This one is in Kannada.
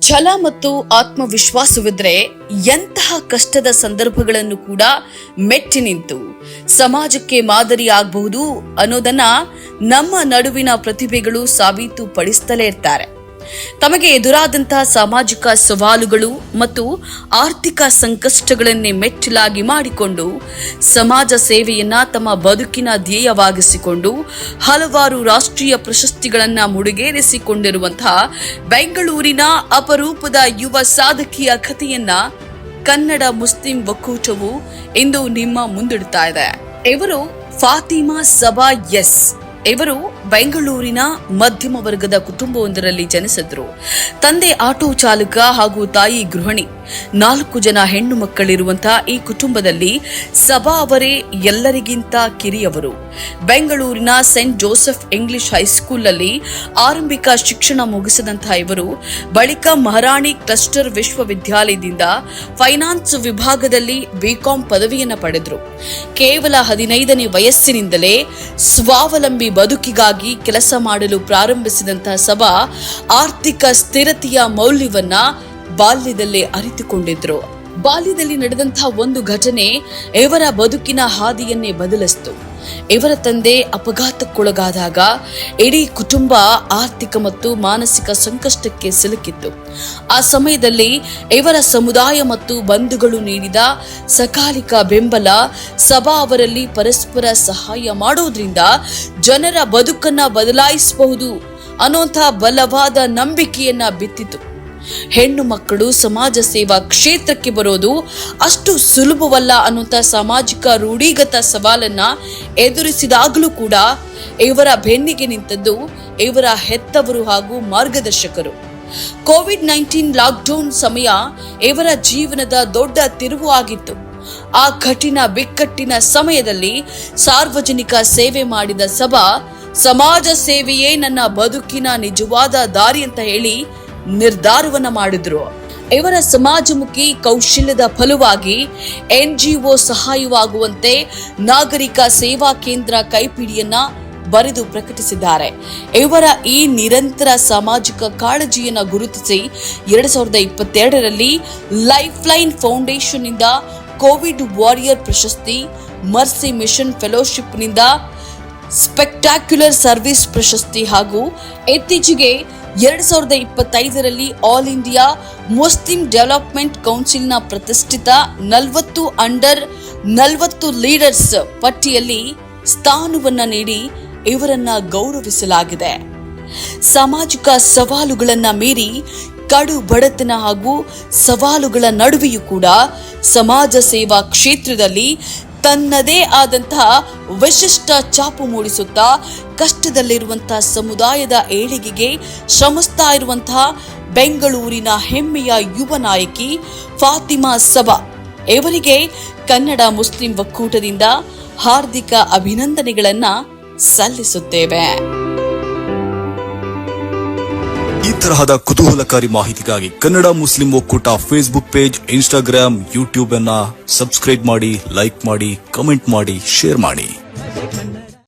ಛಲ ಮತ್ತು ಆತ್ಮವಿಶ್ವಾಸವಿದ್ರೆ ಎಂತಹ ಕಷ್ಟದ ಸಂದರ್ಭಗಳನ್ನು ಕೂಡ ಮೆಟ್ಟಿ ನಿಂತು ಸಮಾಜಕ್ಕೆ ಮಾದರಿಯಾಗಬಹುದು ಅನ್ನೋದನ್ನ ನಮ್ಮ ನಡುವಿನ ಪ್ರತಿಭೆಗಳು ಸಾಬೀತು ಪಡಿಸುತ್ತಲೇ ಇರ್ತಾರೆ. ತಮಗೆ ಎದುರಾದಂತಹ ಸಾಮಾಜಿಕ ಸವಾಲುಗಳು ಮತ್ತು ಆರ್ಥಿಕ ಸಂಕಷ್ಟಗಳನ್ನೇ ಮೆಟ್ಟಿಲಾಗಿ ಮಾಡಿಕೊಂಡು ಸಮಾಜ ಸೇವೆಯನ್ನ ತಮ್ಮ ಬದುಕಿನ ಧ್ಯೇಯವಾಗಿಸಿಕೊಂಡು ಹಲವಾರು ರಾಷ್ಟ್ರೀಯ ಪ್ರಶಸ್ತಿಗಳನ್ನ ಮುಡಿಗೇರಿಸಿಕೊಂಡಿರುವಂತಹ ಬೆಂಗಳೂರಿನ ಅಪರೂಪದ ಯುವ ಸಾಧಕಿಯ ಕಥೆಯನ್ನ ಕನ್ನಡ ಮುಸ್ಲಿಂ ಒಕ್ಕೂಟವು ಇಂದು ನಿಮ್ಮ ಮುಂದಿಡ್ತಾ ಇದೆ. ಇವರು ಫಾತಿಮಾ ಸಬಾ ಎಸ್. ಇವರು ಬೆಂಗಳೂರಿನ ಮಧ್ಯಮ ವರ್ಗದ ಕುಟುಂಬವೊಂದರಲ್ಲಿ ಜನಿಸಿದ್ರು. ತಂದೆ ಆಟೋ ಚಾಲಕ ಹಾಗೂ ತಾಯಿ ಗೃಹಿಣಿ. 4 ಜನ ಹೆಣ್ಣು ಮಕ್ಕಳಿರುವಂತಹ ಈ ಕುಟುಂಬದಲ್ಲಿ ಸಬಾ ಅವರೇ ಎಲ್ಲರಿಗಿಂತ ಕಿರಿಯವರು. ಬೆಂಗಳೂರಿನ ಸೆಂಟ್ ಜೋಸೆಫ್ ಇಂಗ್ಲಿಷ್ ಹೈಸ್ಕೂಲ್ನಲ್ಲಿ ಆರಂಭಿಕ ಶಿಕ್ಷಣ ಮುಗಿಸಿದಂತಹ ಇವರು ಬಳಿಕ ಮಹಾರಾಣಿ ಕ್ಲಸ್ಟರ್ ವಿಶ್ವವಿದ್ಯಾಲಯದಿಂದ ಫೈನಾನ್ಸ್ ವಿಭಾಗದಲ್ಲಿ ಬಿಕಾಂ ಪದವಿಯನ್ನು ಪಡೆದರು. ಕೇವಲ 15ನೇ ವಯಸ್ಸಿನಿಂದಲೇ ಸ್ವಾವಲಂಬಿ ಬದುಕಿಗಾಗಿ ಕೆಲಸ ಮಾಡಲು ಪ್ರಾರಂಭಿಸಿದಂತಹ ಸಬಾ ಆರ್ಥಿಕ ಸ್ಥಿರತೆಯ ಮೌಲ್ಯವನ್ನ ಬಾಲ್ಯದಲ್ಲೇ ಅರಿತುಕೊಂಡಿದ್ರು. ಬಾಲ್ಯದಲ್ಲಿ ನಡೆದಂತಹ ಒಂದು ಘಟನೆ ಇವರ ಬದುಕಿನ ಹಾದಿಯನ್ನೇ ಬದಲಿಸಿತು. ಇವರ ತಂದೆ ಅಪಘಾತಕ್ಕೊಳಗಾದಾಗ ಇಡೀ ಕುಟುಂಬ ಆರ್ಥಿಕ ಮತ್ತು ಮಾನಸಿಕ ಸಂಕಷ್ಟಕ್ಕೆ ಸಿಲುಕಿತ್ತು. ಆ ಸಮಯದಲ್ಲಿ ಇವರ ಸಮುದಾಯ ಮತ್ತು ಬಂಧುಗಳು ನೀಡಿದ ಸಕಾಲಿಕ ಬೆಂಬಲ ಸಬಾ ಅವರಲ್ಲಿ ಪರಸ್ಪರ ಸಹಾಯ ಮಾಡೋದ್ರಿಂದ ಜನರ ಬದುಕನ್ನ ಬದಲಾಯಿಸಬಹುದು ಅನ್ನುವಂತಹ ಬಲವಾದ ನಂಬಿಕೆಯನ್ನ ಬಿತ್ತಿತು. ಹೆಣ್ಣು ಮಕ್ಕಳು ಸಮಾಜ ಸೇವಾ ಕ್ಷೇತ್ರಕ್ಕೆ ಬರೋದು ಅಷ್ಟು ಸುಲಭವಲ್ಲ ಅನ್ನುವಂಥ ಸಾಮಾಜಿಕ ರೂಢಿಗತ ಸವಾಲನ್ನ ಎದುರಿಸಿದಾಗಲೂ ಕೂಡ ಇವರ ಬೆನ್ನಿಗೆ ನಿಂತದ್ದು ಇವರ ಹೆತ್ತವರು ಹಾಗೂ ಮಾರ್ಗದರ್ಶಕರು. ಕೋವಿಡ್-19 ಲಾಕ್ಡೌನ್ ಸಮಯ ಇವರ ಜೀವನದ ದೊಡ್ಡ ತಿರುವು ಆಗಿತ್ತು. ಆ ಕಠಿಣ ಬಿಕ್ಕಟ್ಟಿನ ಸಮಯದಲ್ಲಿ ಸಾರ್ವಜನಿಕ ಸೇವೆ ಮಾಡಿದ ಸಬಾ ಸಮಾಜ ಸೇವೆಯೇ ನನ್ನ ಬದುಕಿನ ನಿಜವಾದ ದಾರಿ ಅಂತ ಹೇಳಿ ನಿರ್ಧಾರವನ್ನ ಮಾಡಿದ್ರು. ಇವರ ಸಮಾಜಮುಖಿ ಕೌಶಲ್ಯದ ಫಲವಾಗಿ NGO ಸಹಾಯವಾಗುವಂತೆ ನಾಗರಿಕ ಸೇವಾ ಕೇಂದ್ರ ಕೈಪಿಡಿಯನ್ನ ಬರೆದು ಪ್ರಕಟಿಸಿದ್ದಾರೆ. ಇವರ ಈ ನಿರಂತರ ಸಾಮಾಜಿಕ ಕಾಳಜಿಯನ್ನು ಗುರುತಿಸಿ 2022ರಲ್ಲಿ ಲೈಫ್ ಲೈನ್ ಫೌಂಡೇಶನ್ ನಿಂದ ಕೋವಿಡ್ ವಾರಿಯರ್ ಪ್ರಶಸ್ತಿ, ಮರ್ಸಿ ಮಿಷನ್ ಫೆಲೋಶಿಪ್ ನಿಂದ ಸ್ಪೆಕ್ಟಾಕ್ಯುಲರ್ ಸರ್ವಿಸ್ ಪ್ರಶಸ್ತಿ ಹಾಗೂ ಇತ್ತೀಚೆಗೆ 2025ರಲ್ಲಿ ಆಲ್ ಇಂಡಿಯಾ ಮುಸ್ಲಿಂ ಡೆವಲಪ್ಮೆಂಟ್ ಕೌನ್ಸಿಲ್ನ ಪ್ರತಿಷ್ಠಿತ 40 ಅಂಡರ್ 40 ಲೀಡರ್ಸ್ ಪಟ್ಟಿಯಲ್ಲಿ ಸ್ಥಾನವನ್ನ ನೀಡಿ ಇವರನ್ನ ಗೌರವಿಸಲಾಗಿದೆ. ಸಾಮಾಜಿಕ ಸವಾಲುಗಳನ್ನ ಮೀರಿ ಕಡು ಬಡತನ ಹಾಗೂ ಸವಾಲುಗಳ ನಡುವೆಯೂ ಕೂಡ ಸಮಾಜ ಸೇವಾ ಕ್ಷೇತ್ರದಲ್ಲಿ ತನ್ನದೇ ಆದಂತಹ ವಿಶಿಷ್ಟ ಛಾಪು ಮೂಡಿಸುತ್ತಾ ಕಷ್ಟದಲ್ಲಿರುವಂತಹ ಸಮುದಾಯದ ಏಳಿಗೆಗೆ ಶ್ರಮಿಸ್ತಾ ಇರುವಂತಹ ಬೆಂಗಳೂರಿನ ಹೆಮ್ಮೆಯ ಯುವ ನಾಯಕಿ ಫಾತಿಮಾ ಸಬಾ ಇವರಿಗೆ ಕನ್ನಡ ಮುಸ್ಲಿಂ ಒಕ್ಕೂಟದಿಂದ ಹಾರ್ದಿಕ ಅಭಿನಂದನೆಗಳನ್ನ ಸಲ್ಲಿಸುತ್ತೇವೆ. ಈ ತರಹದ ಕುತೂಹಲಕಾರಿ ಮಾಹಿತಿಗಾಗಿ ಕನ್ನಡ ಮುಸ್ಲಿಂ ಒಕ್ಕೂಟ ಫೇಸ್ಬುಕ್ ಪೇಜ್, ಇನ್ಸ್ಟಾಗ್ರಾಮ್, ಯೂಟ್ಯೂಬ್ ಅನ್ನ ಸಬ್ಸ್ಕ್ರೈಬ್ ಮಾಡಿ, ಲೈಕ್ ಮಾಡಿ, ಕಮೆಂಟ್ ಮಾಡಿ, ಶೇರ್ ಮಾಡಿ.